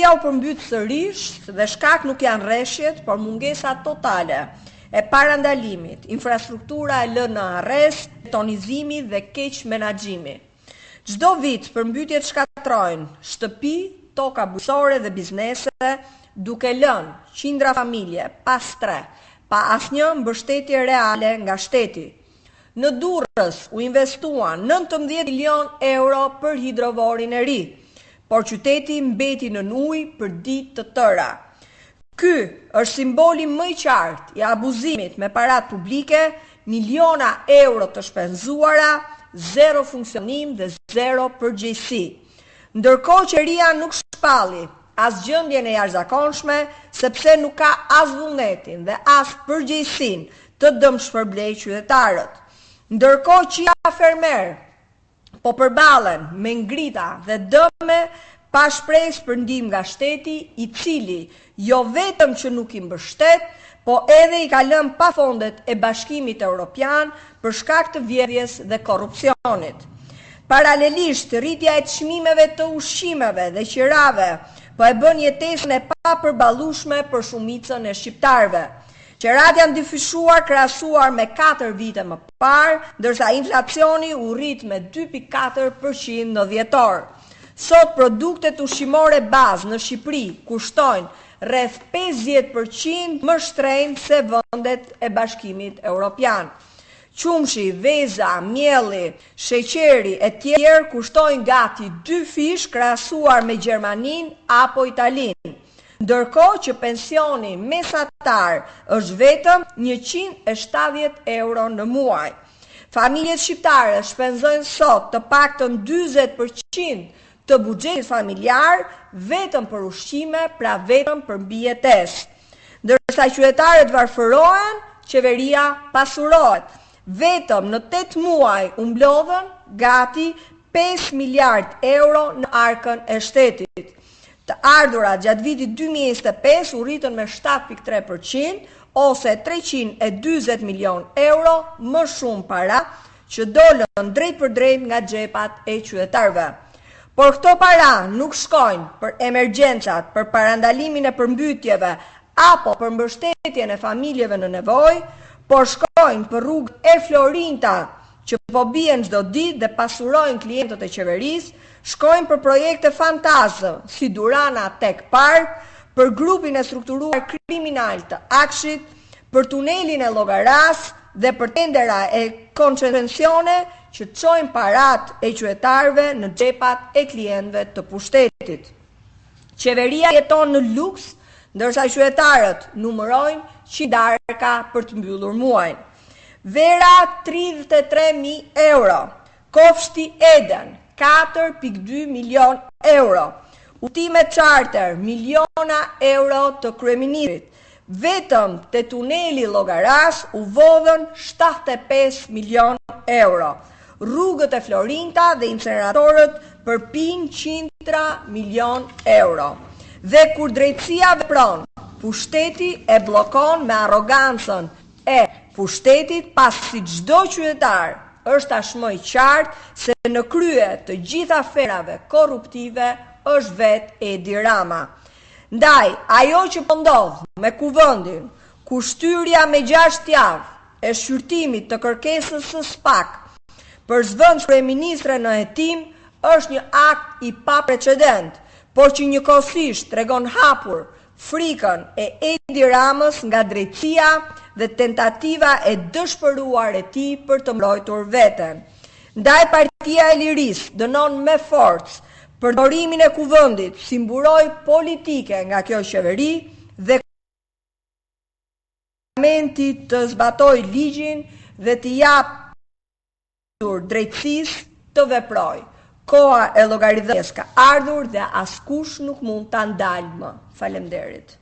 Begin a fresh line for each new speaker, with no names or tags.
Qeveria u përmbyt sërish dhe shkak nuk janë rreshjet, por mungesa totale e parandalimit, infrastruktura e lënë në arrest, tonizimi dhe keq menaxhimi. Çdo vit përmbytjet shkatrojnë shtëpi, toka bujqësore dhe biznese, duke lënë qindra familje pas tre, pa asnjë mbështetje reale nga shteti. Në Durrës u investuan 19 milion euro për hidrovorin e ri, por qyteti mbeti në ujë për ditë të tëra. Ky është simboli më i qartë i abuzimit me parat publike, miliona euro të shpenzuara, zero funksionim dhe zero përgjegjësi. Ndërkohë qeveria nuk shpalli as gjendjen e jashtëzakonshme, sepse nuk ka as vullnetin dhe as përgjegjësinë të dëmshpërblej qytetarët. Ndërkohë qia fermer po përballen me ngrita dhe dëme pa shpresë për ndihmë nga shteti, i cili jo vetëm që nuk i mbështet, po edhe i ka lënë pa fondet e Bashkimit Evropian për shkak të vjedhjes dhe korrupsionit. Paralelisht, rritja e çmimeve të ushqimeve dhe qirave po e bën jetesën e papërballueshme për shumicën e shqiptarëve. Qerat janë dyfishuar krahasuar me 4 vite më parë, ndërsa inflacioni u rrit me 2.4% në dhjetor. Sot produktet ushqimore bazë në Shqipëri kushtojnë rreth 50% më shtrenjtë se vendet e Bashkimit Evropian. Qumshi, veza, mielli, sheqeri e tjerë kushtojnë gati 2 fish krahasuar me Gjermaninë apo Italinë. Ndërkohë që pensioni mesatar është vetëm 170 euro në muaj. Familjet shqiptare shpenzojnë sot të paktën 40% të buxhetit familjar vetëm për ushqime, pra vetëm për mbijetesë. Ndërsa qytetarët varfërohen, qeveria pasurohet. Vetëm në 8 muaj u mblodhën gati 5 miliard euro në arkën e shtetit. Të ardhurat gjatë vitit 2025 u rritën me 7.3% ose 340 milion euro më shumë para që dolën drejt për drejt nga xhepat e qytetarëve. Por këto para nuk shkojnë për emergjencat, për parandalimin e përmbytjeve apo për mbështetjen e familjeve në nevojë, por shkojnë për rrugët e Florinta që po bien çdo ditë dhe pasurojnë klientët e qeverisë, shkojnë për projekte fantazë, si Durana Tech Park, për grupin e strukturuar kriminal të Akshit, për tunelin e Llogaras dhe për tendera e koncesioneve që çojnë parat e qytetarëve në xhepat e klientëve të pushtetit. Qeveria jeton në luks, ndërsa qytetarët numërojnë qidarka për të mbyllur muajin. Vera 33.000 euro, Kofshti Eden 4.2 milion euro, udhime charter miliona euro të kryeministrit. Vetëm te tuneli Llogaras u vodhën 75 milion euro. Rrugët e Florinta dhe inceneratorët përpin 100 milion euro. Dhe kur drejtësia vepron, pushteti e bllokon me arrogancën e pushtetit, pasi çdo qytetar është tashmë i qartë se në krye të gjitha aferave korruptive është vetë Edi Rama. Ndaj, ajo që po ndodh me kuvendin, ku shtyrja me 6 javë e shqyrtimit të kërkesës së SPAK për zvend kryeministre në hetim është një akt i paprecedent, por që njëkohësisht tregon hapur frikën e Edi Ramës nga drejtësia dhe tentativa e dëshpëruar e tij për të mbrojtur veten. Ndaj, Partia e Lirisë dënon me forcë përdorimin e kuvendit si mburoj politike nga kjo qeveri dhe parlamenti të zbatoj ligjin dhe të jap drejtësisë të veproj. Koha e llogaridhjes ka ardhur dhe askush nuk mund ta ndalë më. Faleminderit.